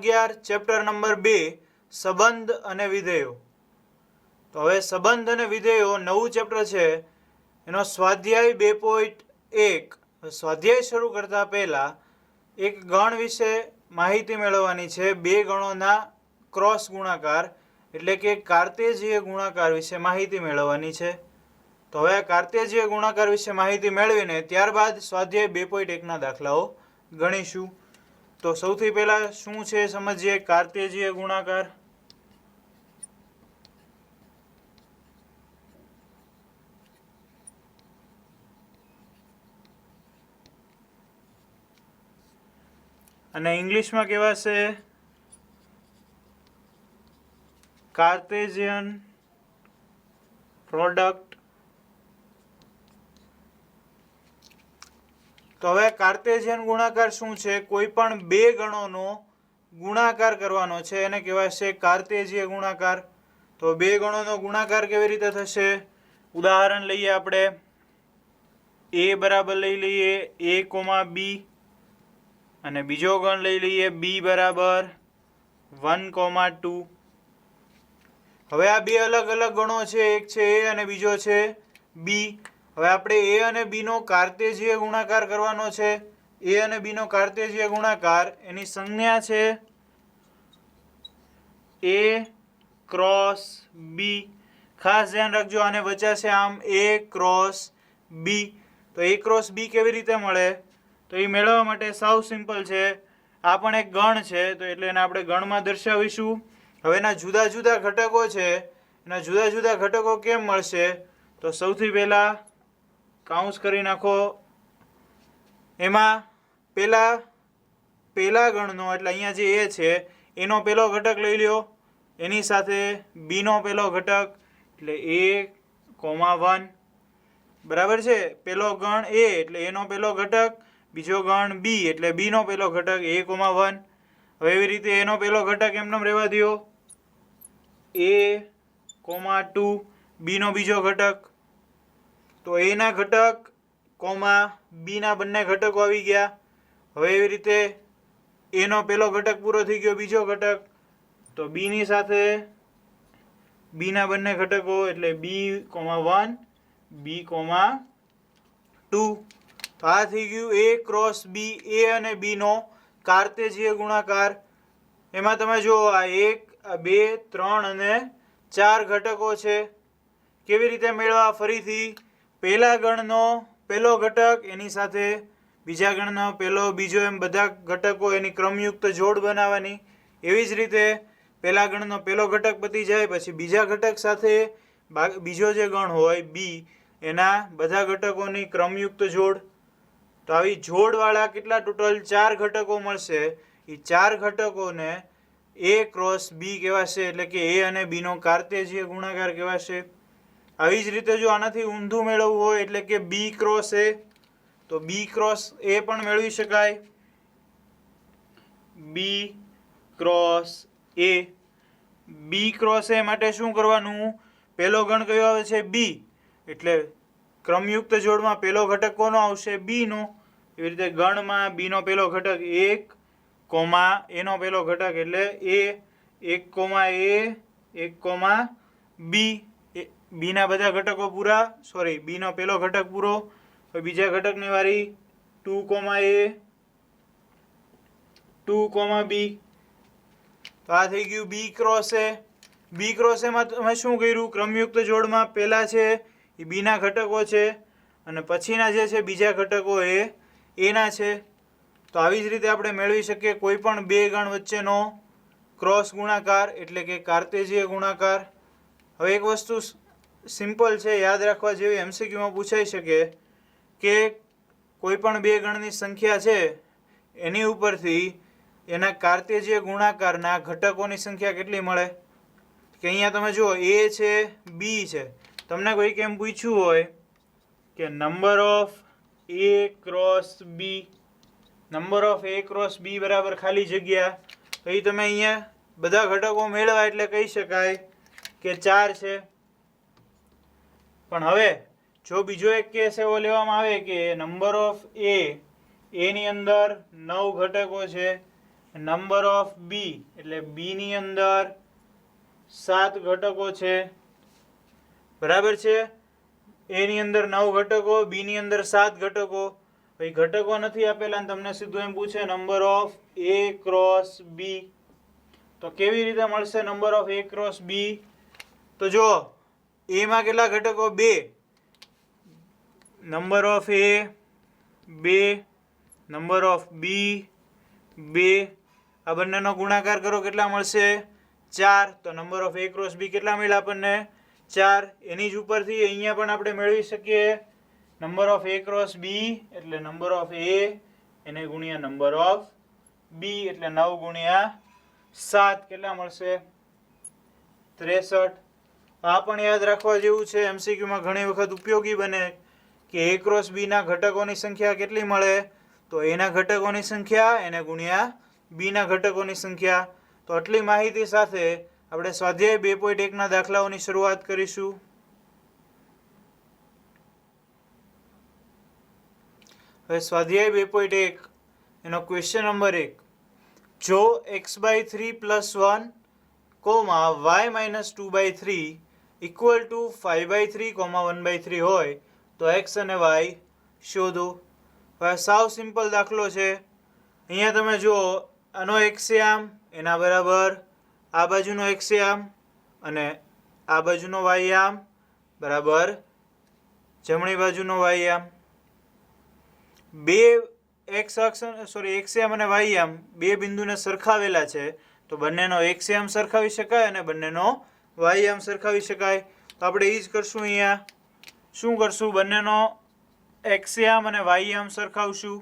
11 chapter number 2 સંબંધ અને વિધેયો. તો હવે સંબંધ અને વિધેયો નવું ચેપ્ટર છે. એનો સ્વાધ્યાય 2.1. સ્વાધ્યાય શરૂ કરતા પહેલા એક ગણ વિશે માહિતી મેળવવાની છે. બે ગણોના ક્રોસ ગુણાકાર એટલે કે કાર્તેજીય ગુણાકાર વિશે માહિતી મેળવવાની છે. તો હવે આ કાર્તેજીય ગુણાકાર વિશે માહિતી મેળવીને ત્યારબાદ સ્વાધ્યાય 2.1ના દાખલાઓ ગણીશું. તો સૌથી પહેલા શું છે સમજીએ કાર્તેજીય ગુણાકાર. અને ઇંગ્લિશમાં કહેવાશે કાર્તેશિયન પ્રોડક્ટ. તો હવે કાર્તેશિયન ગુણાકાર શું છે? કોઈ પણ બે ગણોનો ગુણાકાર કરવાનો છે એને કહેવાય છે કાર્તેજીય ગુણાકાર. તો બે ગણોનો ગુણાકાર કેવી રીતે થશે? ઉદાહરણ લઈએ આપણે. a બરાબર લઈ લઈએ a, b અને બીજો ગણ લઈ લઈએ b બરાબર 1, 2. હવે આ બે અલગ અલગ ગણો છે. એક છે a અને બીજો છે b. હવે આપણે a અને b નો કાર્તેજીય ગુણાકાર કરવાનો છે. a અને b નો કાર્તેજીય ગુણાકાર એની સંજ્ઞા છે a ક્રોસ b. ખાસ ધ્યાન રાખજો, આને વચાશે આમ a ક્રોસ b. તો a ક્રોસ b કેવી રીતે મળે? તો એ મેળવવા માટે સાવ સિમ્પલ છે. આ પણ એક ગણ છે તો એટલે એને આપણે ગણમાં દર્શાવીશું. હવે એના જુદા જુદા ઘટકો છે. એના જુદા જુદા ઘટકો કેમ મળશે? તો સૌથી પહેલા કાઉન્સ કરી નાખો. એમાં પહેલા ગણનો એટલે અહીંયા જે a છે એનો પહેલો ઘટક લઈ લ્યો, એની સાથે b નો પહેલો ઘટક એટલે a, 1. બરાબર છે? પહેલો ગણ a એટલે એનો પહેલો ઘટક, બીજો ગણ b એટલે b નો પહેલો ઘટક a, 1. હવે એવી રીતે એનો પહેલો ઘટક એમને રહેવા દો a, 2. b નો બીજો ઘટક. તો a ના ઘટક b ના બંને ઘટકો આવી ગયા. હવે એવી રીતે a નો પહેલો ઘટક પૂરો થઈ ગયો, બીજો ઘટક. તો b ની સાથે b ના બંને ઘટકો એટલે b, 1, b, 2. તો આ થઈ ગયું a ક્રોસ b. a અને b નો કાર્તેજીય ગુણાકાર. એમાં તમે જુઓ આ 1, 2, 3 અને 4 ઘટકો છે. કેવી રીતે મેળવવા? ફરીથી પહેલા ગણનો પહેલો ઘટક એની સાથે બીજા ગણનો પહેલો, બીજો, એમ બધા ઘટકો એની ક્રમયુક્ત જોડ બનાવવાની. એવી જ રીતે પહેલા ગણનો પહેલો ઘટક પતી જાય પછી બીજા ઘટક સાથે બીજો જે ગણ હોય b એના બધા ઘટકોની ક્રમયુક્ત જોડ. તો આવી જોડવાળા કેટલા ટોટલ 4 ઘટકો મળશે. એ 4 ઘટકોને a ક્રોસ b કહેવાશે એટલે કે a અને b નો કાર્તેજીય ગુણાકાર કહેવાશે. આવી જ રીતે જો આનાથી ઊંધું મેળવવું હોય એટલે કે b ક્રોસ a, તો b ક્રોસ a પણ મેળવી શકાય. b cross a. b cross a માટે શું કરવાનું? પહેલો ગણ કયો આવે છે? b. એટલે ક્રમયુક્ત જોડમાં પહેલો ઘટક કોનો આવશે? b નો. એવી રીતે ગણમાં b નો પહેલો ઘટક 1, a નો પહેલો ઘટક એટલે a, 1, b. b ના બધા ઘટકો પૂરા, b નો પહેલો ઘટક પૂરો. હવે બીજા ઘટકની વારી 2, b. તો આ થઈ ગયું b cross a. b cross a માં તમે શું કર્યું? ક્રમયુક્ત જોડમાં પહેલા છે એ b ના ઘટકો છે અને પછીના જે છે બીજા ઘટકો એ a ના છે. તો આવી જ રીતે આપણે મેળવી શકીએ કોઈ પણ બે ગણ વચ્ચેનો ક્રોસ ગુણાકાર એટલે કે કાર્તેજીય ગુણાકાર. હવે એક વસ્તુ સિમ્પલ છે, યાદ રાખવા જેવી, MCQમાં પૂછાઈ શકે કે કોઈ પણ બે ગણની સંખ્યા છે એની ઉપરથી એના કાર્તેજીય ગુણાકારના ઘટકોની સંખ્યા કેટલી મળે. કે અહીંયા તમે જુઓ a છે, b છે. તમને કોઈક એમ પૂછ્યું હોય કે number of a cross b, number of a cross b બરાબર ખાલી જગ્યા. તો એ તમે અહીંયા બધા ઘટકો મેળવા એટલે કહી શકાય કે 4 છે. પણ હવે જો બીજો એક કેસ એવો લેવામાં આવે કે નંબર ઓફ a ની અંદર 9 ઘટકો છે નંબર ઓફ બી એટલે બી ની અંદર 7 ઘટકો છે, બરાબર છે. એ ની અંદર 9 ઘટકો, બી ની અંદર 7 ઘટકો. ભાઈ ઘટકો નથી આપેલા અને તમને સીધું એમ પૂછે number of A cross B, તો કેવી રીતે મળશે number of A cross B? તો જો એ માં કેટલા ઘટકો? 2. Number of A 2, number of B 2. આ બંનેનો ગુણાકાર કરો કેટલા મળશે? 4. તો number of A cross B કેટલા મળ્યા આપણને? 4. એની જ ઉપરથી અહીંયા પણ આપણે મેળવી શકીએ number of A cross B એટલે નંબર ઓફ એ એને ગુણ્યા નંબર ઓફ બી એટલે 9 ગુણ્યા 7 કેટલા મળશે? 63. આ પણ યાદ રાખવા જેવું છે, એમસીક્યુમાં ઘણી વખત ઉપયોગી બને કે એ ક્રોસ બી ના ઘટકોની સંખ્યા કેટલી મળે? તો એના ઘટકોની સંખ્યા એને ગુણ્યા બી ના ઘટકોની સંખ્યા. તો આટલી માહિતી સાથે આપણે સ્વાધ્યાય 2.1 ના દાખલાઓની શરૂઆત કરીશું. હવે સ્વાધ્યાય 2.1 એનો ક્વેશ્ચન નંબર 1, જો x/3 + 1, y - 2/3 ઇક્વલ ટુ 5/3, 1/3 હોય તો x અને y શોધો. હવે સાવ સિમ્પલ દાખલો છે. અહીંયા તમે જુઓ, આનો એક્સયામ એના બરાબર આ બાજુનો એક્સયામ અને આ બાજુનો વાયયામ બરાબર જમણી બાજુનો વાયયામ. બે એક્સયામ અને વાયયામ બે બિંદુને સરખાવેલા છે તો બંનેનો એક્સયામ સરખાવી શકાય અને બંનેનો વાયયામ સરખાવી શકાય. તો આપણે એ જ કરશું. અહીંયા શું કરશું? બંનેનો એક્સયામ અને વાયયામ સરખાવશું.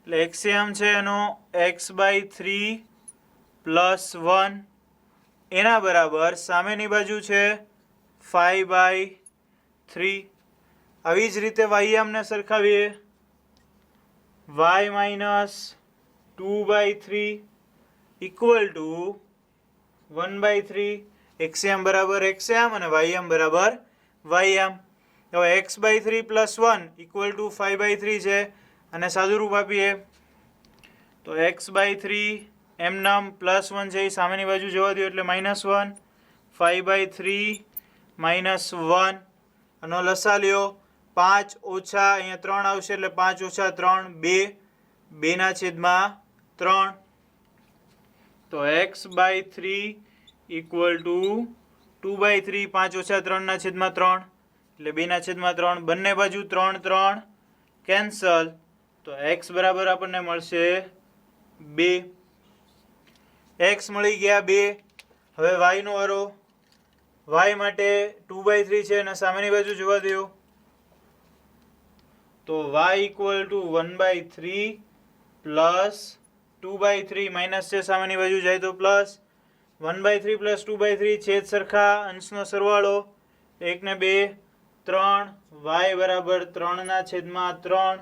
એટલે એક્સયામ છે એનો x/3 + 1 એના બરાબર સામેની બાજુ છે 5/3. આવી જ રીતે વાયયામને સરખાવીએ, y - 2/3 ઇક્વલ ટુ 1/3. એક્સયામ બરાબર એક્સયામ અને વાયયામ બરાબર વાયયામ. હવે x/3 + 1 ઇક્વલ ટુ 5/3 છે, અને સાદુરૂપ આપીએ તો x/3 એમનામ +1 છે એ સામેની બાજુ જવા દો એટલે -1. 5/3 -1 આનો લસા લ્યો 5 ઓછા અહીંયા 3 આવશે એટલે 5 ઓછા 3 2, 2/3. તો x/3 ઇક્વલ ટુ 2/3, 5 ઓછા 3/3 એટલે 2/3. બંને બાજુ 3 3 કેન્સલ, તો x બરાબર આપણને મળશે 2. x મળી ગયા 2. હવે y નો વારો. y માટે 2/3 છે અને સામેની બાજુ જોવા દો તો y equal to 1/3 plus 2/3 minus છે સામેની બાજુ જાય તો પ્લસ 1/3 પ્લસ 2/3 છેદ સરખા, અંશનો સરવાળો 1 ને 2 3. y બરાબર 3/3.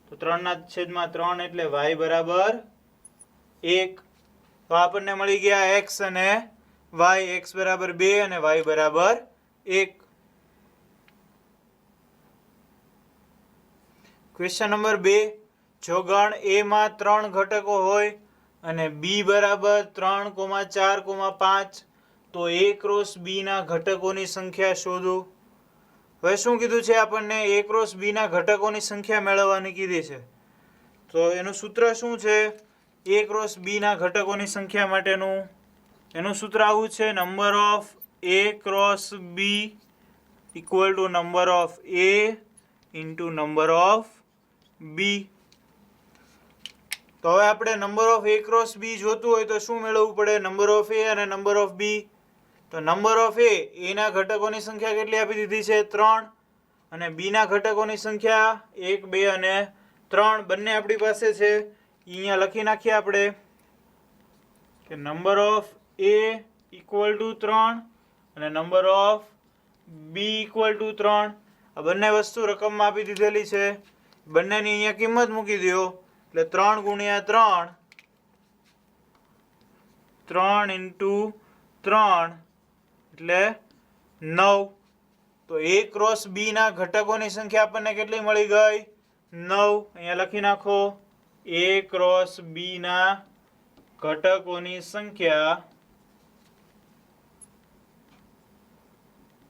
તો 3/3 એટલે y બરાબર 1. તો આપણને મળી ગયા x અને y. x બરાબર 2 અને y બરાબર 1. ક્વેશ્ચન નંબર 2, જો ગણ A માં 3 ઘટકો હોય અને b બરાબર 3, 4, 5 તો a ક્રોસ b ના ઘટકોની સંખ્યા શોધો. હવે શું કીધું છે આપણને? a ક્રોસ b ના ઘટકોની સંખ્યા મેળવવાની કીધી છે. તો એનું સૂત્ર શું છે a ક્રોસ b ના ઘટકોની સંખ્યા માટેનું? એનું સૂત્ર આવું છે, number of a cross b equal to number of a into number of b. તો હવે આપણે number of a cross b જોતું હોય તો શું મેળવવું પડે? નંબર ઓફ a અને નંબર ઓફ b. તો નંબર ઓફ a ના ઘટકોની સંખ્યા કેટલી આપી દીધી છે? 3. અને b ના ઘટકોની સંખ્યા 1, 2 અને 3 બંને આપણી પાસે છે. અહીંયા લખી નાખીએ આપણે કે number of a equal to 3 અને number of b equal to 3. આ બંને વસ્તુ રકમમાં આપી દીધેલી છે. બંનેની અહીંયા કિંમત મૂકી દો એટલે 3 ગુણ્યા 3, 3 ઇન્ટુ 3 એટલે 9. તો a ક્રોસ b ના ઘટકોની સંખ્યા આપણને કેટલી મળી ગઈ? 9. અહીંયા લખી નાખો a ક્રોસ b ના ઘટકોની સંખ્યા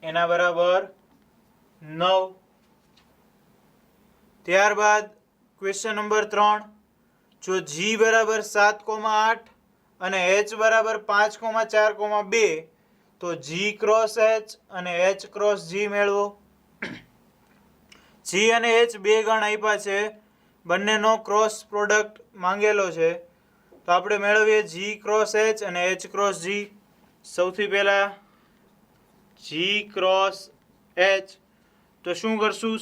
એના બરાબર 9. ત્યારબાદ ક્વેશ્ચન નંબર 3, જો g બરાબર 7,8 અને h બરાબર 5,4,2 તો g ક્રોસ h અને h ક્રોસ g મેળવો. g અને h બે ગણ આપ્યા છે, બંનેનો ક્રોસ પ્રોડક્ટ માંગેલો છે, તો આપણે મેળવીએ g ક્રોસ h અને h ક્રોસ g. સૌથી પહેલા g ક્રોસ h, તો શું કરશું?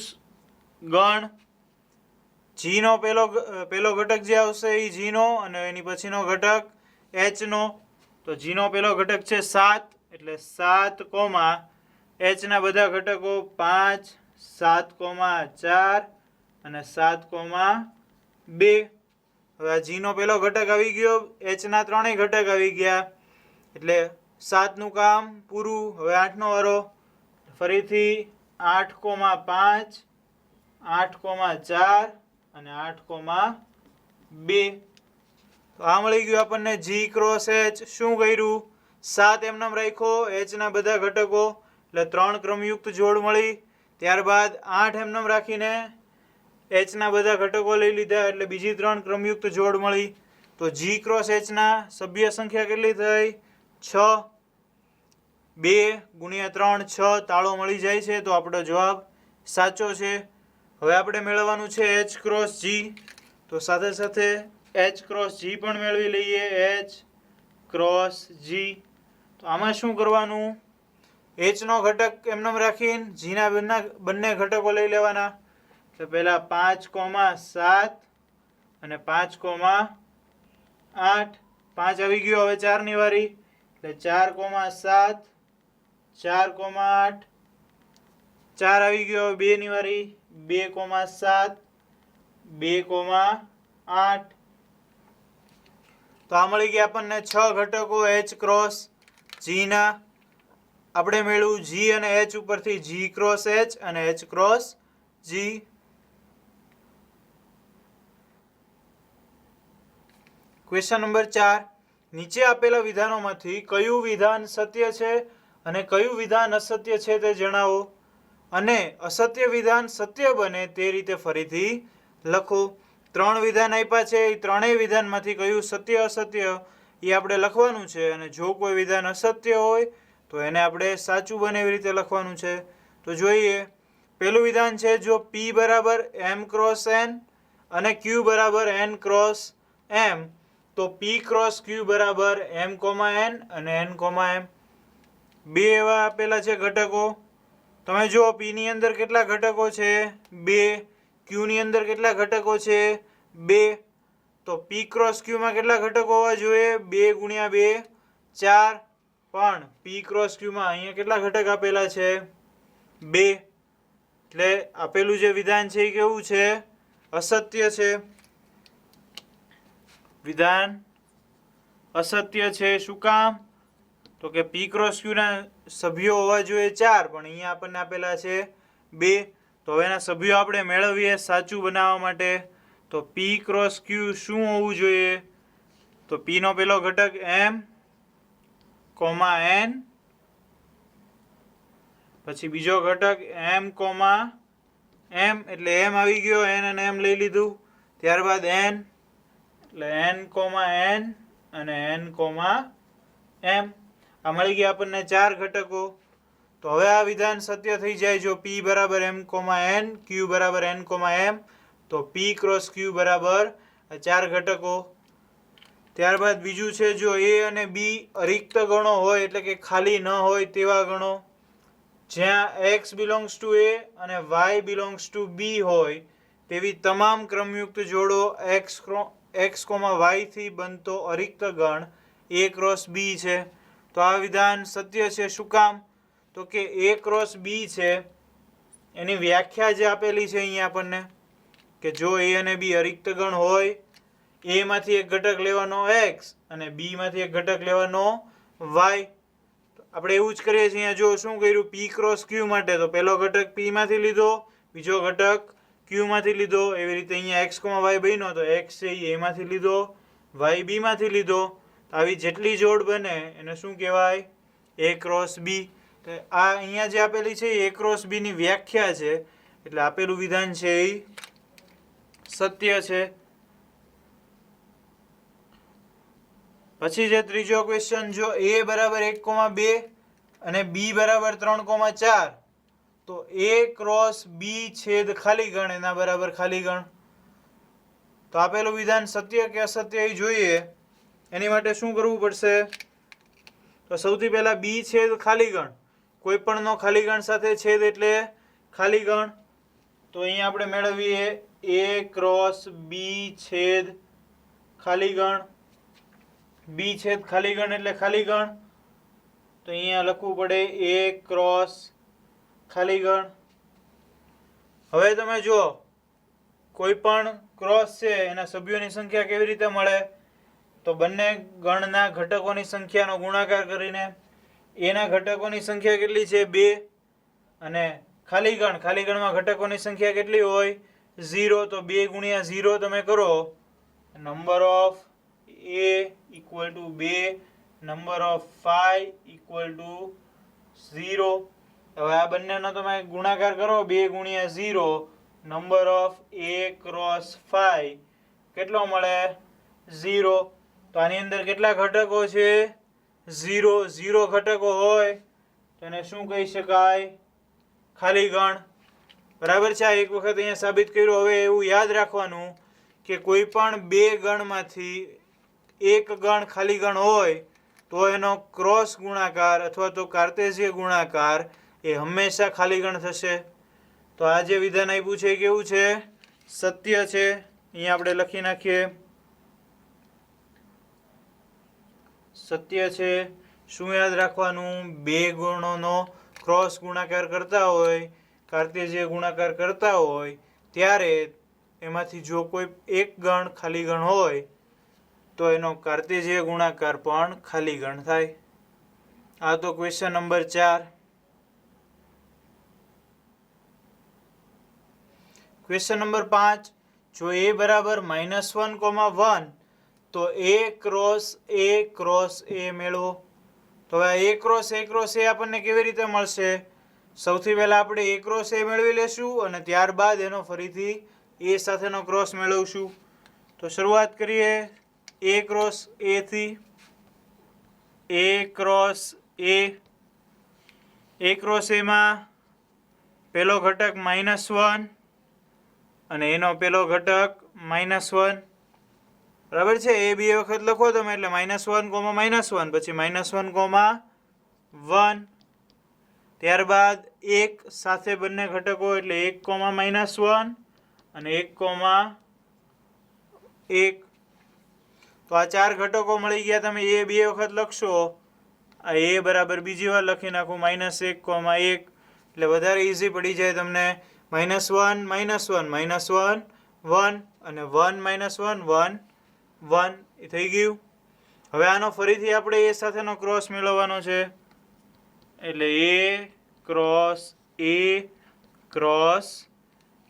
ગણ g નો પહેલો ઘટક જે આવશે એ g નો અને એની પછીનો ઘટક h નો. તો g નો પહેલો ઘટક છે 7, એટલે 7, h ના બધા ઘટકો 5, 7,4 અને 7,2. હવે આ g નો પહેલો ઘટક આવી ગયો, h ના ત્રણેય ઘટક આવી ગયા, એટલે 7 નું કામ પૂરું. હવે 8 નો વારો, ફરીથી 8,5, 8,4 અને 8,2. તો આ મળી ગયું આપણને g ક્રોસ h. શું કર્યું? 7 એમનેમ રાખ્યો, h ના બધા ઘટકો, એટલે 3 ક્રમયુક્ત જોડ મળી. ત્યારબાદ 8 એમનેમ રાખીને h ના બધા ઘટકો લઈ લીધા, એટલે બીજી 3 ક્રમયુક્ત જોડ મળી. તો g ક્રોસ h ના સભ્ય સંખ્યા કેટલી થઈ? 6. 2 ગુણ્યા 3 6, તાળો મળી જાય છે, તો આપણો જવાબ સાચો છે. હવે આપણે મેળવવાનું છે h ક્રોસ g, તો સાથે સાથે h ક્રોસ g પણ મેળવી લઈએ. h ક્રોસ g, તો આમાં શું કરવાનું? h નો ઘટક એમનેમ રાખીને g ના બંને ઘટકો લઈ લેવાના. તો પહેલા 5,7 અને 5,8. 5 આવી ગયો, હવે 4 ની વારી, એટલે 4,7, 4,8. 4 આવી ગયો, હવે 2 ની વારી, 2,7, 2,8. તો આ મળી ગયા આપણને 6 ઘટકો h ક્રોસ g ના. આપણે મેળવ્યું g અને h ઉપરથી g ક્રોસ h અને h cross g. Question number 4, નીચે આપેલા વિધાનોમાંથી કયું વિધાન સત્ય છે અને કયું વિધાન અસત્ય છે તે જણાવો, અને અસત્ય વિધાન સત્ય બને તે રીતે ફરીથી લખો. 3 વિધાન આપ્યા છે, એ ત્રણેય વિધાનમાંથી કયું સત્ય અસત્ય એ આપણે લખવાનું છે, અને જો કોઈ વિધાન અસત્ય હોય તો એને આપણે સાચું બને એવી રીતે લખવાનું છે. તો જોઈએ, પહેલું વિધાન છે, જો p બરાબર m ક્રોસ n અને q બરાબર n ક્રોસ m, તો p ક્રોસ q બરાબર m, n અને n, m. બે એવા આપેલા છે ઘટકો. તમે જુઓ p ની અંદર કેટલા ઘટકો છે? 2. q ની અંદર કેટલા ઘટકો છે? 2. તો p ક્રોસ q માં કેટલા ઘટકો હોવા જોઈએ? 2 ગુણ્યા 2 4. પણ p ક્રોસ q માં અહીંયા કેટલા ઘટક આપેલા છે? 2. એટલે આપેલું જે વિધાન છે એ કેવું છે? અસત્ય છે. વિધાન અસત્ય છે. શું કામ? તો કે p ક્રોસ q ના સભ્યો હોવા જોઈએ 4, પણ અહીંયા આપણને આપેલા છે 2. તો હવે એના સભ્યો આપણે મેળવીએ સાચું બનાવવા માટે. તો p ક્રોસ q શું હોવું જોઈએ? તો p નો પહેલો ઘટક m, n, પછી બીજો ઘટક m, m, એટલે m આવી ગયો, n અને m લઈ લીધું. ત્યારબાદ n, એટલે n, n અને n, m. આ મળી ગયા આપણને 4 ઘટકો. તો હવે આ વિધાન સત્ય થઈ જાય જો p બરાબર m, n, q બરાબર n, m, તો p ક્રોસ q બરાબર 4 ઘટકો. ત્યારબાદ બીજું છે, જો a અને b અરિક્ત ગણો હોય, એટલે કે ખાલી ન હોય તેવા ગણો, જ્યાં x બિલોંગ્સ ટુ a અને y બિલોંગ્સ ટુ b હોય તેવી તમામ ક્રમયુક્ત જોડો x, y થી બનતો અરિક્ત ગણ a ક્રોસ b છે. તો આ વિધાન સત્ય છે. શું કામ? તો કે a ક્રોસ b છે, એની વ્યાખ્યા જે આપેલી છે અહીંયા આપણને, કે જો a અને b અરિક્ત ગણ હોય, a માંથી એક ઘટક લેવાનો x અને b માંથી એક ઘટક લેવાનો y. આપણે એવું જ કરીએ છીએ. અહીંયા જો શું કર્યું? p ક્રોસ q માટે તો પહેલો ઘટક p માંથી લીધો, બીજો ઘટક q માંથી લીધો. એવી રીતે અહીંયા x, y બન્યો તો x છે એ a માંથી લીધો, y b માંથી લીધો. આવી જેટલી જોડ બને એને શું કહેવાય? A cross B. આ અહીંયા જે આપેલી છે એ ક્રોસ બી ની વ્યાખ્યા છે, એટલે આપેલું વિધાન છે એ સત્ય છે. પછી જે ત્રીજો ક્વેશ્ચન, જો a બરાબર 1,2 અને b બરાબર 3,4 તો a ક્રોસ b છેદ ખાલી ગણ એના બરાબર ખાલી ગણ. તો આપેલું વિધાન સત્ય કે અસત્ય એ જોઈએ. એની માટે શું કરવું પડશે? તો સૌથી પહેલા b છેદ ખાલી ગણ, કોઈ પણનો ખાલી ગણ સાથે છેદ એટલે ખાલી ગણ. તો અહીંયા આપણે મેળવીએ a ક્રોસ b છેદ ખાલી ગણ. b છેદ ખાલી ગણ એટલે ખાલી ગણ. તો અહીંયા લખવું પડે a ક્રોસ ખાલી ગણ. હવે તમે જો કોઈ પણ ક્રોસ છે એના સભ્યોની સંખ્યા કેવી રીતે મળે? તો બંને ગણના ઘટકોની સંખ્યાનો ગુણાકાર કરીને. એના ઘટકોની સંખ્યા કેટલી છે? 2. અને ખાલી ગણમાં ઘટકોની સંખ્યા કેટલી હોય? 0. તો 2 ગુણ્યા 0 તમે કરો, number of a equal to 2, number of 5 equal to 0. હવે આ બંનેનો તમે ગુણાકાર કરો, 2 ગુણ્યા 0, નંબર ઓફ a ક્રોસ 5 કેટલો મળે? 0. તો આની અંદર કેટલા ઘટકો છે? 0 ઘટકો હોય તો એને શું કહી શકાય? ખાલી ગણ. બરાબર છે. આ એક વખત અહીંયા સાબિત કર્યું. હવે એવું યાદ રાખવાનું કે કોઈ પણ બે ગણમાંથી એક ગણ ખાલી ગણ હોય તો એનો ક્રોસ ગુણાકાર અથવા તો કાર્તેશીય ગુણાકાર એ હંમેશા ખાલી ગણ થશે. તો આ જે વિધાન આપ્યું છે એ કેવું છે? સત્ય છે. અહીંયા આપણે લખી નાખીએ સત્ય છે. શું યાદ રાખવાનું? બે ગણોનો ક્રોસ ગુણાકાર કરતા હોય, કાર્તેશીય ગુણાકાર કરતા હોય ત્યારે એમાંથી જો કોઈ એક ગણ ખાલી ગણ હોય તો એનો કાર્તેશીય ગુણાકાર પણ ખાલી ગણ થાય. આ તો ક્વેશ્ચન નંબર 4. ક્વેશ્ચન નંબર 5, જો a બરાબર -1,1 તો a ક્રોસ a મેળવો. તો હવે a ક્રોસ a આપણને કેવી રીતે મળશે? સૌથી પહેલા આપણે a ક્રોસ a મેળવી લેશું અને ત્યારબાદ એનો ફરીથી a સાથેનો ક્રોસ મેળવશું. તો શરૂઆત કરીએ a ક્રોસ a થી. a ક્રોસ a માં પહેલો ઘટક -1 અને એનો પહેલો ઘટક -1. બરાબર છે. એ બે વખત લખો તમે એટલે -1, પછી -1, ત્યારબાદ 1 સાથે બંને ઘટકો એટલે 1, અને 1, તો આ 4 ઘટકો મળી ગયા. તમે એ બે વખત લખશો, આ એ બરાબર બીજી વાર લખી નાખું -1, એટલે વધારે ઈઝી પડી જાય તમને. -1, -1, અને 1, -1, 1 એ થઈ ગયું. હવે આનો ફરીથી આપણે એ સાથેનો ક્રોસ મેળવવાનો છે એટલે a ક્રોસ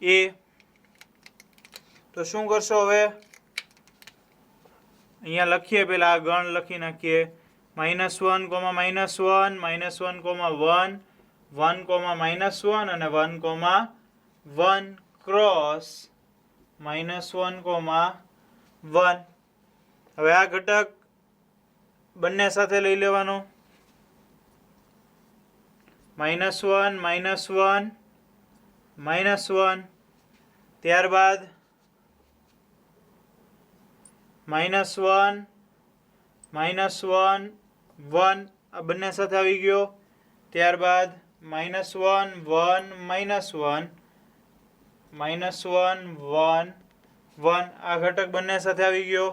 a. તો શું કરશો? હવે અહીંયા લખીએ, પહેલા આ ગણ લખી નાખીએ. -1, -1, -1, 1, અને 1, ક્રોસ -1, 1. હવે આ ઘટક બંને સાથે લઈ લેવાનો. -1, -1, ત્યારબાદ -1, 1, આ બંને સાથે આવી ગયો. ત્યારબાદ -1, 1, -1, આ ઘટક બંને સાથે આવી ગયો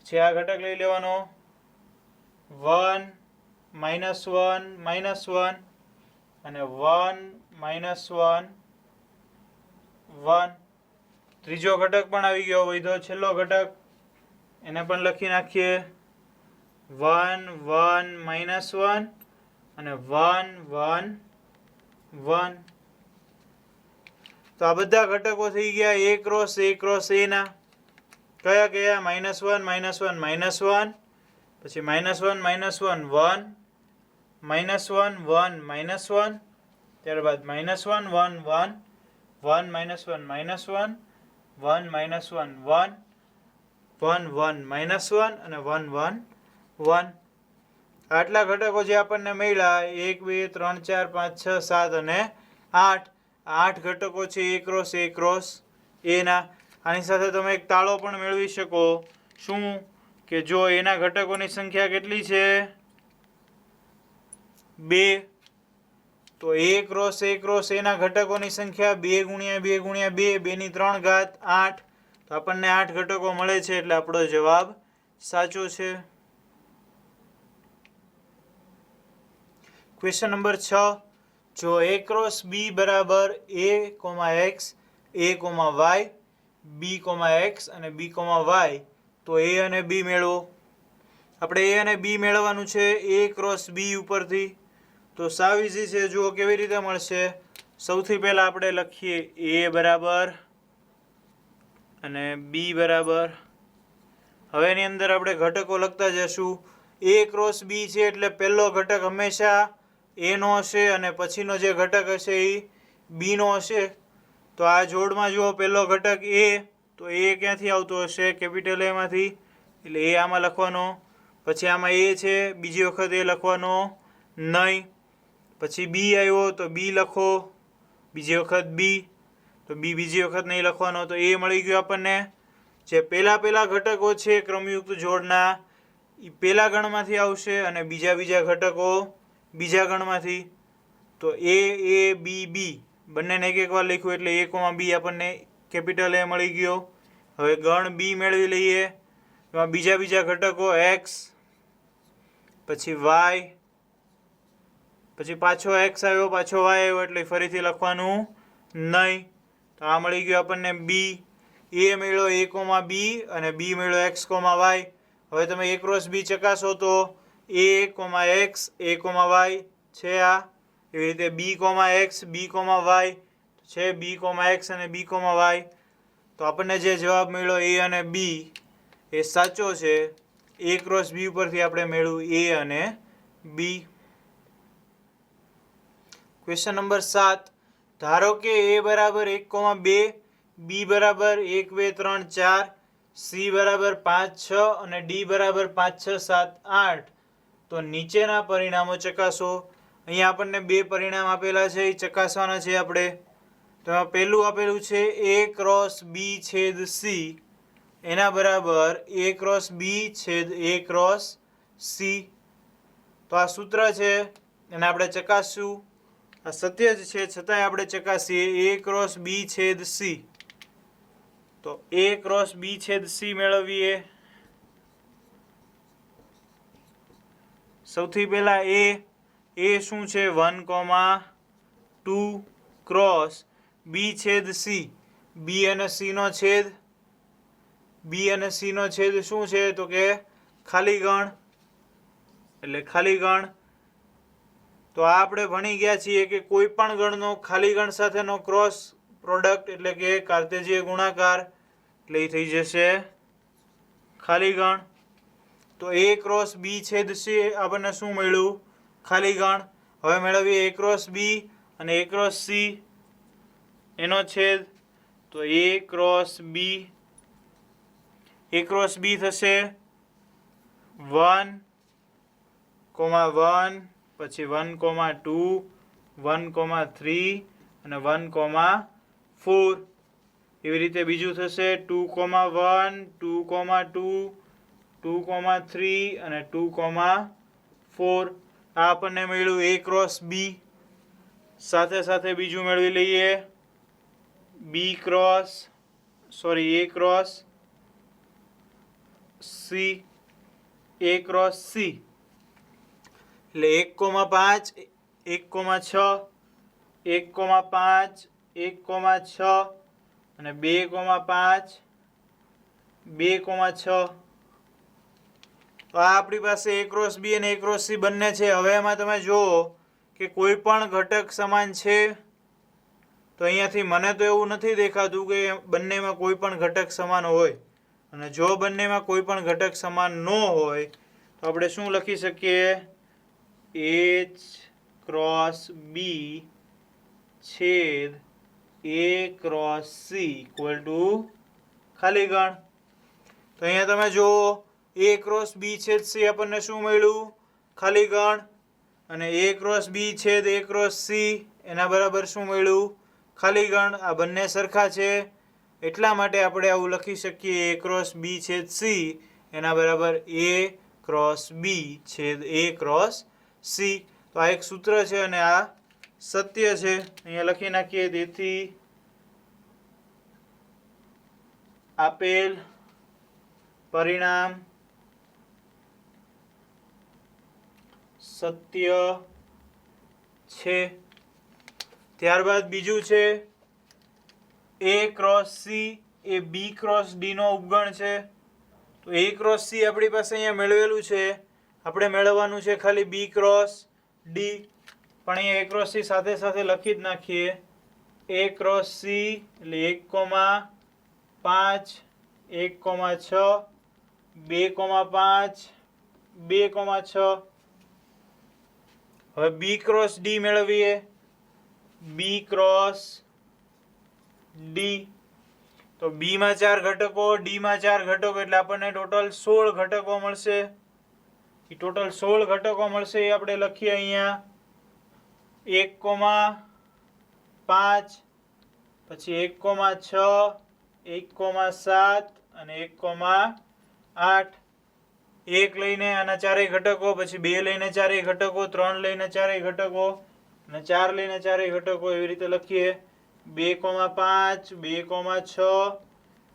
છે. આ ઘટક લઈ લેવાનો. 1, -1, અને 1, -1. ત્રીજો ઘટક પણ આવી ગયો, વધ્યો છેલ્લો ઘટક, એને પણ લખી નાખીએ. 1, 1, -1, અને 1, 1. તો આ બધા ઘટકો થઈ ગયા a ક્રોસ a ના. કયા -1, -1, -1, પછી -1 -1 1 -1 1 -1 ત્યારબાદ -1 1 1 1 -1 -1 1 -1 1 1 1 -1 અને 1 1 1 આટલા ઘટકો જે આપણને મળ્યા 1 2 3 4 5 6 7 અને 8 8 ઘટકો છે A cross A cross A ના. આની સાથે તમે એક તાળો પણ મેળવી શકો. શું કે જો A ના ઘટકોની સંખ્યા કેટલી છે 2 તો A ક્રોસ A ના ઘટકોની સંખ્યા 2 ગુણ્યા 2 ગુણ્યા 2 2 ની 3 ઘાત 8 તો આપણને 8 ઘટકો મળે છે એટલે આપણો જવાબ સાચો છે. ક્વેશ્ચન નંબર 6 જો A ક્રોસ B બરાબર A, X A, Y B, X અને B, Y તો A અને B મેળવો. આપણે A અને B મેળવવાનું છે A ક્રોસ B ઉપરથી. તો સાવ ઇઝી છે. જુઓ કેવી રીતે મળશે. સૌથી પહેલા આપણે લખીએ A બરાબર અને B બરાબર. હવે એની અંદર આપણે ઘટકો લખતા જશું. A ક્રોસ B છે એટલે પહેલો ઘટક હંમેશા A નો હશે અને પછીનો જે ઘટક હશે એ B નો હશે. તો આ જોડમાં જુઓ પહેલો ઘટક A તો A ક્યાંથી આવતો હશે કેપિટલ A માંથી એટલે A આમાં લખવાનો. પછી આમાં A છે બીજી વખત A લખવાનો નહીં. પછી B આવ્યો તો B લખો બીજી વખત B તો B બીજી વખત નહીં લખવાનો. તો A મળી ગયો આપણને. જે પહેલા ઘટકો છે ક્રમયુક્ત જોડના એ પહેલા ગણમાંથી આવશે અને બીજા ઘટકો બીજા ગણમાંથી. તો A B B બંનેને એક વાર લખ્યું એટલે A, B આપણને કેપિટલ A મળી ગયો. હવે ગણ B મેળવી લઈએ. એમાં બીજા ઘટકો X પછી Y પછી પાછો X આવ્યો પાછો Y આવ્યો એટલે ફરીથી લખવાનું નહીં. તો આ મળી ગયું આપણને B. A મેળવ્યો A, B અને B મેળવ્યો X, Y. હવે તમે A ક્રોસ B ચકાસો તો A, X A, Y છે આ. એવી રીતે B, X B, Y છે B, X અને B, Y. તો આપણને જે જવાબ મળ્યો A અને B એ સાચો છે. A ક્રોસ B ઉપરથી આપણે મેળવ્યું A અને B. ક્વેશ્ચન નંબર 7 ધારો કે A બરાબર 1, 2 B બરાબર 1 2 3 4 C બરાબર 5 6 અને D બરાબર 5 6 7 8 તો નીચેના પરિણામો ચકાસો. અહીંયા આપણને બે પરિણામ આપેલા છે એ ચકાસવાના છે આપણે. તો પહેલું આપેલું છે A ક્રોસ B છેદ C એના બરાબર A ક્રોસ B છેદ A ક્રોસ C. તો આ સૂત્ર છે એને આપણે ચકાસશું. આ સત્ય જ છે છતાંય આપણે ચકાસીએ A ક્રોસ B છેદ C. તો A ક્રોસ B છેદ C મેળવીએ. સૌથી પહેલા A શું છે 1, 2 ક્રોસ B છેદ C. B અને C નો છેદ. B અને C નો છેદ શું છે તો કે ખાલી ગણ એટલે ખાલી ગણ. તો આ આપણે ભણી ગયા છીએ કે કોઈ પણ ગણનો ખાલી ગણ સાથેનો ક્રોસ પ્રોડક્ટ એટલે કે કાર્તેજીય ગુણાકાર એટલે એ થઈ જશે ખાલી ગણ. તો A ક્રોસ B છેદ C આપણને શું મળ્યું ખાલી ગણ. હવે મેળવીએ A ક્રોસ B અને A ક્રોસ C એનો છેદ. તો A ક્રોસ B થશે 1, 1 પછી 1, 2 1, 3 અને 1, 4. એવી રીતે બીજું થશે 2, 1 2, 2 2, 3 અને 2, 4. આ આપણને મળ્યું A ક્રોસ B. સાથે સાથે બીજું મેળવી લઈએ A cross C. A cross C એટલે 1, 5 1, 6 1, 5 1, 6 અને 2, 5 2, 6. તો આ આપણી પાસે A ક્રોસ B અને A ક્રોસ C બંને છે. હવે એમાં તમે જુઓ કે કોઈ પણ ઘટક સમાન છે. તો અહીંયાથી મને તો એવું નથી દેખાતું કે બંનેમાં કોઈ પણ ઘટક સમાન હોય. અને જો બંનેમાં કોઈ પણ ઘટક સમાન ન હોય તો આપણે શું લખી શકીએ? H ક્રોસ બી છેદ A cross C equal to ખાલી ગણ. તો અહીંયા તમે જુઓ A ક્રોસ બી છેદ સી આપણને શું મળ્યું? ખાલી ગણ. અને A ક્રોસ બી છેદ A ક્રોસ સી એના બરાબર શું મળ્યું? ખાલી ગણ. આ બંને સરખા છે એટલા માટે આપણે આવું લખી શકીએ A ક્રોસ બી છેદ સી એના બરાબર A ક્રોસ બી છેદ A ક્રોસ સી. તો આ એક સૂત્ર છે અને આ સત્ય છે. અહીંયા લખી નાખીએ. તેથી આપેલ પરિણામ સત્ય છે. ત્યારબાદ બીજું છે A cross C A B cross D નો ઉપગણ છે. તો A ક્રોસ સી આપણી પાસે અહીંયા મેળવેલું છે. આપણે મેળવવાનું છે ખાલી બી ક્રોસ ડી. પણ અહીંયા A ક્રોસ સી સાથે સાથે લખી જ નાખીએ. A ક્રોસ સી એટલે 1,5 1,6 2,5 2,6. હવે બી ક્રોસ ડી મેળવીએ. બી ક્રોસ ડી તો બી માં 4 ઘટકો, ડી માં 4 ઘટકો એટલે આપણને ટોટલ 16 ઘટકો મળશે. એ ટોટલ 16 ઘટકો મળશે એ આપણે લખીએ અહીંયા 1,5 પછી 1,6 1,7 અને 1,8. 1 લઈને આના ચારેય ઘટકો, પછી 2 લઈને ચારેય ઘટકો, 3 લઈને ચારેય ઘટકો અને 4 લઈને ચારેય ઘટકો એવી રીતે લખીએ. 2,5 2,6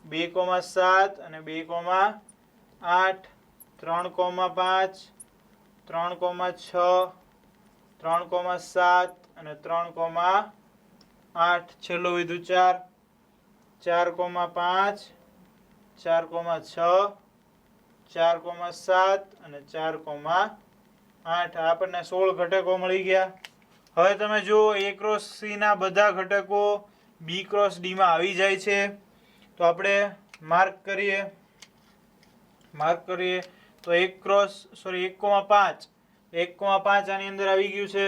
2,7 અને 2,8 3,5 3,6 3,7 અને 3,8 છેલ્લું વિધું 4 4,5 4,6 4,7 અને 4,8 આપણને 16 ઘટકો મળી ગયા. હવે તમે જુઓ A ક્રોસ સી ના બધા ઘટકો બી ક્રોસ ડી માં આવી જાય છે. તો આપણે માર્ક કરીએ તો 1,5 આની અંદર આવી ગયું છે.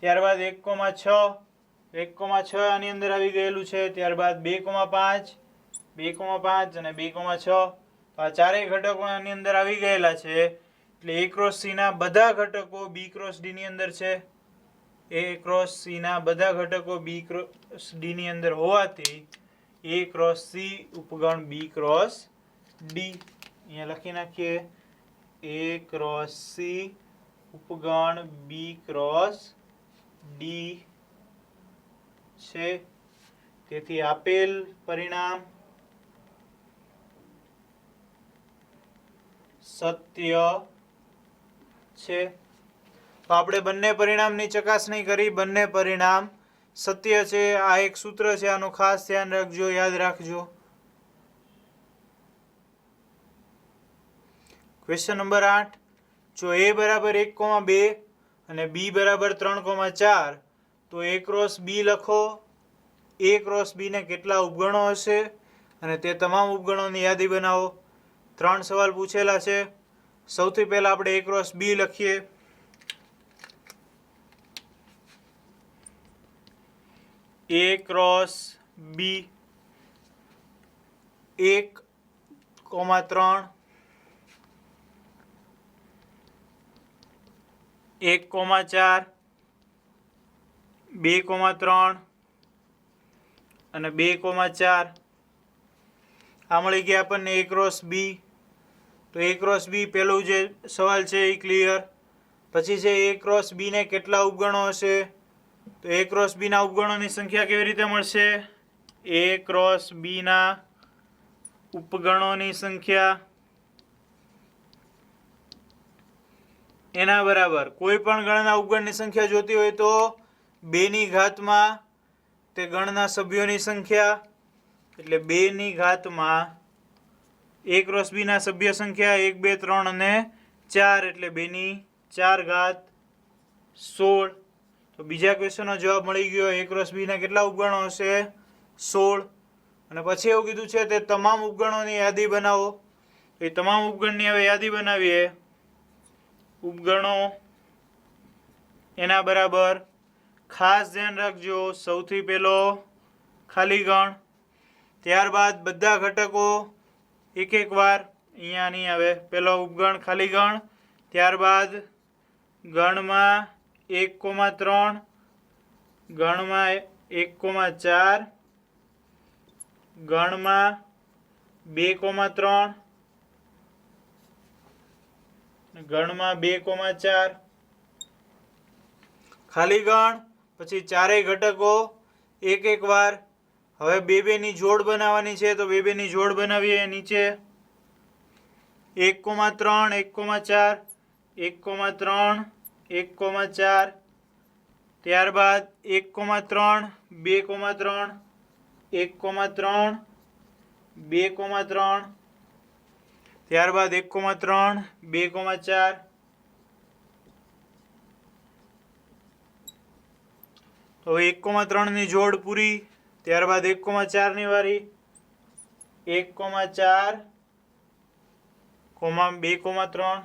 ત્યારબાદ 1,6 આની અંદર આવી ગયેલું છે. ત્યારબાદ 2,5 અને 2,6 આ ચારેય ઘટકો આની અંદર આવી ગયેલા છે. એટલે A ક્રોસ સી ના બધા ઘટકો બી ક્રોસ ડી ની અંદર છે. A ક્રોસ સી ના બધા ઘટકો બી ક્રોસ ડી ની અંદર હોવાથી A ક્રોસ સી ઉપગણ બી ક્રોસ ડી. અહીંયા લખી નાખીએ A ક્રોસ સી ઉપગણ બી ક્રોસ ડી છે. તેથી આપેલ પરિણામ સત્ય છે. તો આપણે બંને પરિણામની ચકાસણી કરી. બંને પરિણામ સત્ય છે. આ એક સૂત્ર છે, આનું ખાસ ધ્યાન રાખજો, યાદ રાખજો. Question number 8. જો A બરાબર 1,2 અને B બરાબર 3,4 તો A ક્રોસ B લખો. A ક્રોસ B ને કેટલા ઉપગણો હશે અને તે તમામ ઉપગણોની યાદી બનાવો. 3 સવાલ પૂછેલા છે. સૌથી પહેલા આપણે A ક્રોસ B લખીએ. A ક્રોસ B 1,3 1,4 2,3 અને 2,4 આ મળી ગયા આપણને A ક્રોસ B. તો A ક્રોસ B પહેલું જે સવાલ છે એ ક્લિયર. પછી છે A ક્રોસ B ને કેટલા ઉપગણો હશે? તો A ક્રોસ B ના ઉપગણોની સંખ્યા કેવી રીતે મળશે? A ક્રોસ B ના ઉપગણોની સંખ્યા એના બરાબર કોઈ પણ ગણના ઉપગણની સંખ્યા જોતી હોય તો 2 ની ઘાતમાં તે ગણના સભ્યોની સંખ્યા એટલે 2 ની ઘાતમાં A ક્રોસ B ના સભ્ય સંખ્યા 1 2 3 અને 4 એટલે 2 ની 4 ઘાત 16. તો બીજા ક્વેશ્ચનનો જવાબ મળી ગયો. A ક્રોસ B ના કેટલા ઉપગણો હશે? 16. અને પછી એવું કીધું છે તે તમામ ઉપગણોની યાદી બનાવો. એ તમામ ઉપગણની હવે યાદી બનાવીએ. ઉપગણો એના બરાબર. ખાસ ધ્યાન રાખજો, સૌથી પહેલો ખાલી ગણ, ત્યારબાદ બધા ઘટકો એક એક વાર. અહીંયા નહીં આવે, પહેલો ઉપગણ ખાલી ગણ, ત્યારબાદ ગણમાં 1,3, ગણમાં 1,4, ગણમાં 2,3, ગણમાં 2,4, ખાલી ગણ, પછી ચારેય ઘટકો એક એક વાર. હવે બે બેની જોડ બનાવવાની છે તો બે બેની જોડ બનાવીએ. નીચે 1,3, 1,4, 1,3, 1,4, ત્યારબાદ 1,3, 2,3, 1,3, 2,3, ત્યારબાદ 1,3, 2,4, તો 1,3 ની જોડ પૂરી. ત્યારબાદ 1,4 ની વારી. 1,4, 2,3,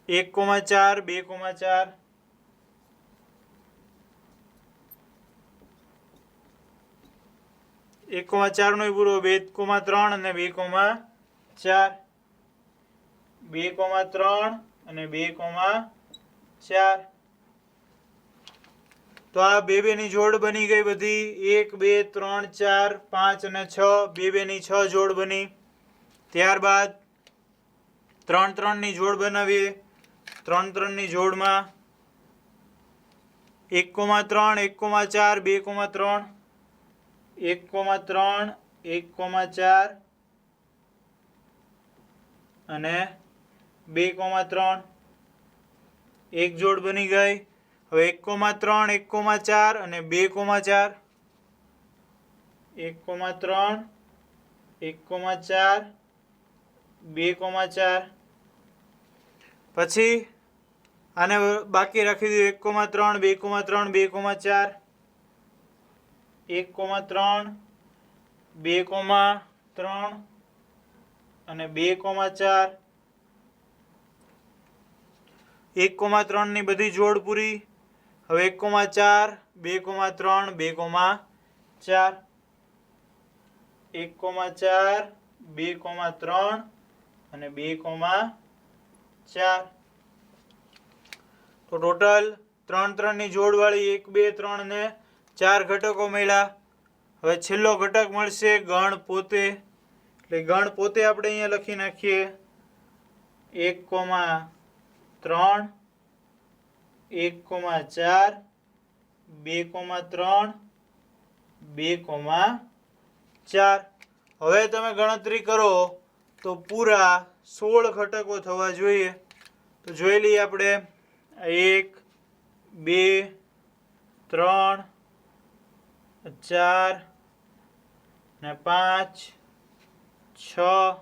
1,4, 2,4, 1,4 નો પૂરો. 2,3 અને 2,4, 2,3 અને 2,4. તો આ બે બેની જોડ બની ગઈ બધી. 1, 2, 3, 4, 5 અને 6, બે બેની 6 જોડ બની. ત્યારબાદ 3, 3 ની જોડ બનાવીએ. 3, 3 ની જોડમાં 1,3, 1,4, 2,3, 1,3, 1,4 અને 2,3, એક જોડ બની ગઈ. હવે 1,3, 1,4 અને 2,4, 1,3, 1,4, 2,4. પછી આને બાકી રાખી દીધું. 1,3, 2,3, 2,4, 1,3, 2,3 અને 2,4. 1,3 ની બધી જોડ પૂરી. હવે 1,4, 2,3, 2,4, 1,4, 2,3 અને 2,4. તો ટોટલ 3, 3 ની જોડવાળી 1, 2, 3 ને 4 ઘટકો મળ્યા. હવે છેલ્લો ઘટક મળશે ગણ પોતે. એટલે ગણ પોતે આપણે અહીંયા લખી નાખીએ. 1,3, 1,4, 2,3, 2,4. હવે તમે ગણતરી કરો તો પૂરા 16 ઘટકો થવા જોઈએ. તો જોઈ લઈએ આપણે. 1, 2, 3, 4 ને 5, 6,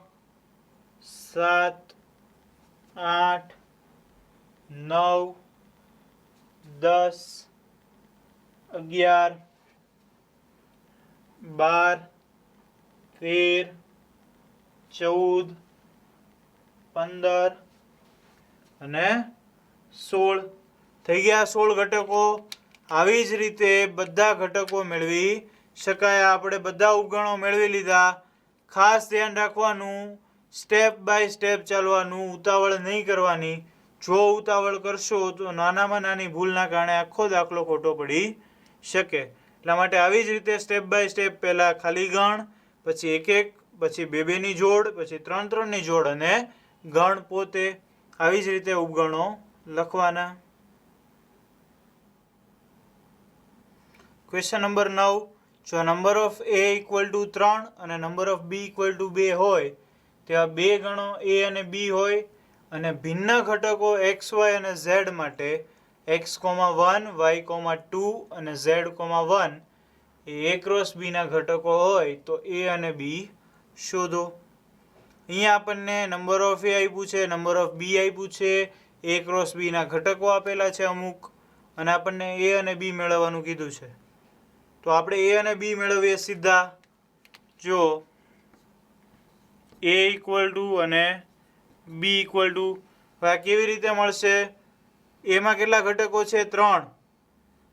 7, 8, 9, 10, 11, 12, 13, 14, 15 અને 16 થઈ ગયા. 16 ઘટકો. આવી જ રીતે બધા ઘટકો મેળવી શકાય. આપણે બધા ઉપગણો મેળવી લીધા. ખાસ ધ્યાન રાખવાનું, સ્ટેપ બાય સ્ટેપ ચાલવાનું, ઉતાવળ નહીં કરવાની. જો ઉતાવળ કરશો તો નાનામાં નાની ભૂલના કારણે આખો દાખલો ખોટો પડી શકે. એટલા માટે આવી જ રીતે સ્ટેપ બાય સ્ટેપ પહેલાં ખાલી ગણ, પછી એક એક, પછી બે બેની જોડ, પછી 3, 3 ની જોડ અને ગણ પોતે. આવી જ રીતે ઉપગણો લખવાના. Question number 9. જો નંબર ઓફ a = 3 અને નંબર ઓફ b = 2 હોય તેવા બે ગણો a અને b હોય અને ભિન્ન ઘટકો x, y અને z માટે x, 1, y, 2 અને z, 1 A a cross b ના ઘટકો હોય તો a અને b શોધો. અહીંયા આપણને નંબર ઓફ a આપ્યું છે, નંબર ઓફ b આપ્યું છે, a ક્રોસ b ના ઘટકો આપેલા છે અમુક, અને આપણને a અને b મેળવવાનું કીધું છે. તો આપણે a અને b મેળવીએ સીધા. જો a = અને બી ઇક્વલ ટુ, હવે આ કેવી રીતે મળશે? એમાં કેટલા ઘટકો છે? 3.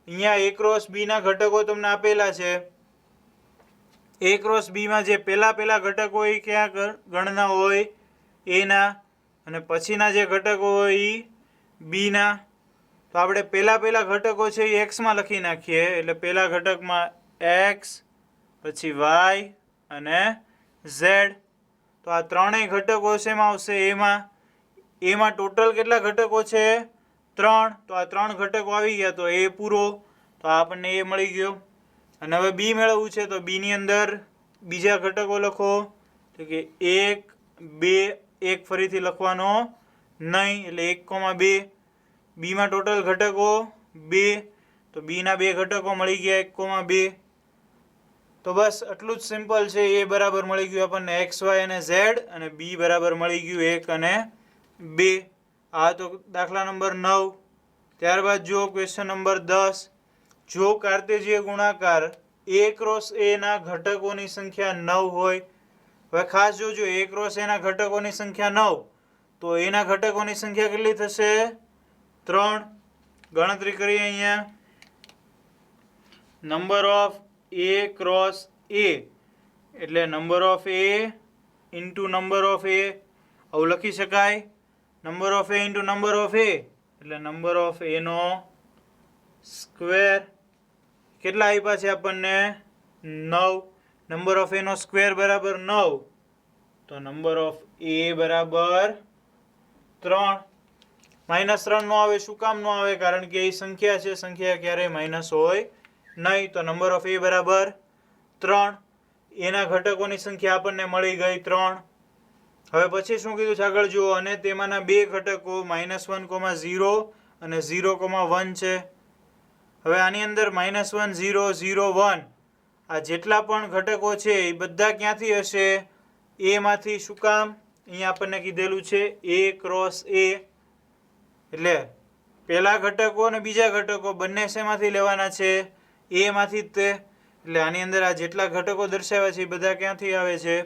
અહીંયા એ ક્રોસ બીના ઘટકો તમને આપેલા છે. એ ક્રોસ બીમાં જે પહેલા ઘટકો હોય ક્યાં ગણના હોય? એના, અને પછીના જે ઘટકો હોય એ બીના. તો આપણે પહેલા ઘટકો છે એ એક્સમાં લખી નાખીએ. એટલે પહેલા ઘટકમાં એક્સ, પછી વાય અને ઝેડ. તો આ ત્રણેય ઘટકો શેમાં આવશે? એમાં ટોટલ કેટલા ઘટકો છે? 3. તો આ 3 ઘટકો આવી ગયા તો એ પૂરો. તો આપણને એ મળી ગયો. અને હવે બી મેળવવું છે તો બીની અંદર બીજા ઘટકો લખો. તો કે 1, 2, 1 ફરીથી લખવાનો નહીં, એટલે 1,2. બીમાં ટોટલ ઘટકો 2. તો બીના 2 ઘટકો મળી ગયા 1,2. તો બસ આટલું જ સિમ્પલ છે. એ બરાબર મળી ગયું આપણને એક્સ, વાય અને ઝેડ, અને બી બરાબર મળી ગયું 1 અને 2. આ તો દાખલા નંબર 9. ત્યારબાદ જુઓ ક્વેશ્ચન નંબર 10. જો કાર્તેજીય ગુણાકાર એ ક્રોસ એ ના ઘટકોની સંખ્યા 9 હોય. હવે ખાસ જોજો, એ ક્રોસ એ ના ઘટકોની સંખ્યા 9, તો એના ઘટકોની સંખ્યા કેટલી થશે? 3. ગણતરી કરીએ અહીંયા. Number of A cross A એટલે number of A into number of A, આવું લખી શકાય. Number of A into number of A એટલે નંબર ઓફ એનો સ્ક્વેર. કેટલા આપ્યા છે આપણને? 9. નંબર ઓફ એનો સ્ક્વેર બરાબર 9. તો નંબર ઓફ એ બરાબર 3. -3 નો આવે. શું કામ નો આવે? કારણ કે એ સંખ્યા છે, સંખ્યા ક્યારેય માઇનસ હોય નહીં. તો નંબર ઓફ એ બરાબર 3. એના ઘટકોની સંખ્યા આપણને મળી ગઈ 3. હવે પછી શું કીધું છે આગળ જુઓ. અને તેમાંના 2 ઘટકો -1, 0 અને 0, 1 છે. હવે આની અંદર -1, 0, 0, 1 આ જેટલા પણ ઘટકો છે એ બધા ક્યાંથી હશે? એમાંથી. શું કામ? અહીંયા આપણને કીધેલું છે એ ક્રોસ એ, એટલે પહેલા ઘટકો અને બીજા ઘટકો બંને શેમાંથી લેવાના છે? એમાંથી જ તે. એટલે આની અંદર આ જેટલા ઘટકો દર્શાવ્યા છે એ બધા ક્યાંથી આવે છે?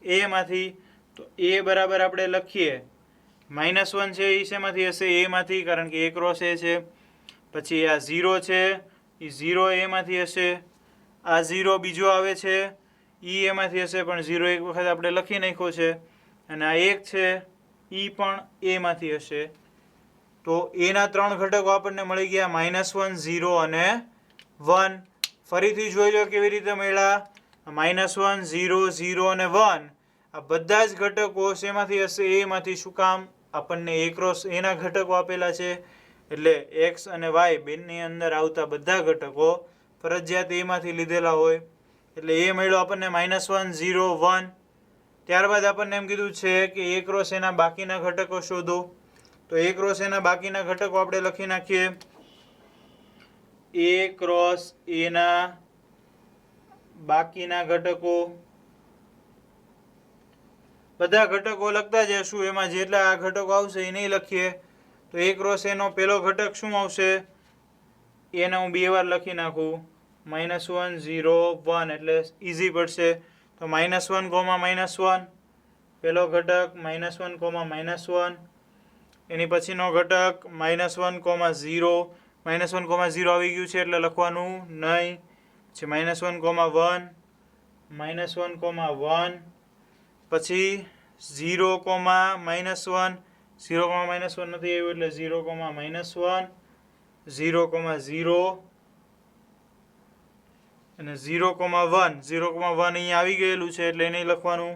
એમાંથી. તો એ બરાબર આપણે લખીએ. -1 છે એ શેમાંથી હશે? એમાંથી, કારણ કે એ ક્રોસ એ છે. પછી આ 0 છે એ 0 એમાંથી હશે. આ 0 બીજો આવે છે એ એમાંથી હશે, પણ 0 એક વખત આપણે લખી નાખ્યો છે. અને આ 1 છે એ પણ એમાંથી હશે. તો એના 3 ઘટકો આપણને મળી ગયા -1, 0 અને 1. ફરીથી જોઈ લો કેવી રીતે મળ્યા. -1, 0, 0 અને 1 આ બધા જ ઘટકો શેમાંથી હશે? એમાંથી. શું કામ? આપણને એ ક્રોસ એના ઘટકો આપેલા છે. એટલે એક્સ અને વાય બેની અંદર આવતા બધા ઘટકો ફરજિયાત એમાંથી લીધેલા હોય. એટલે એ મળ્યો આપણને -1, 0, 1. ત્યારબાદ આપણને એમ કીધું છે કે એ ક્રોસ એના બાકીના ઘટકો શોધો. તો એ ક્રોસ એના બાકીના ઘટકો આપણે લખી નાખીએ. એ ક્રોસ એના બાકીના ઘટકો, બધા ઘટકો લખતા જશું. એમાં જેટલા આ ઘટકો આવશે એ નહીં લખીએ. તો એ ક્રોસ એનો પહેલો ઘટક શું આવશે? એને હું 2 વાર લખી નાખું. -1, 0, 1 એટલે ઇઝી પડશે. તો -1, -1 પહેલો ઘટક -1, -1. એની પછીનો ઘટક -1, 0. -1, 0 આવી ગયું છે એટલે લખવાનું નહીં. પછી -1, 1, -1, 1. પછી 0, -1. 0, -1 નથી આવ્યું એટલે 0, -1. 0, 0 અને 0, 1. 0, 1 અહીંયા આવી ગયેલું છે એટલે નહીં લખવાનું.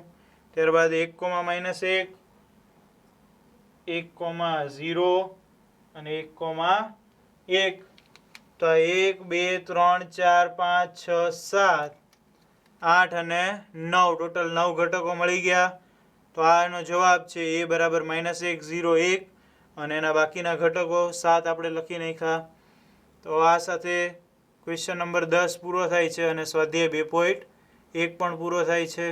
ત્યારબાદ 1, -1, 1, 0 અને 1, 1. તો 1, 2, 3, 4, 5, 6, 7, 8 અને 9 ટોટલ 9 ઘટકો મળી ગયા. તો આ એનો જવાબ છે. એ બરાબર -1, 0, 1 અને એના બાકીના ઘટકો 7 આપણે લખી નાખ્યા. તો આ સાથે ક્વેશ્ચન નંબર 10 પૂરો થાય છે અને સ્વાધ્યાય 2.1 પણ પૂરો થાય છે.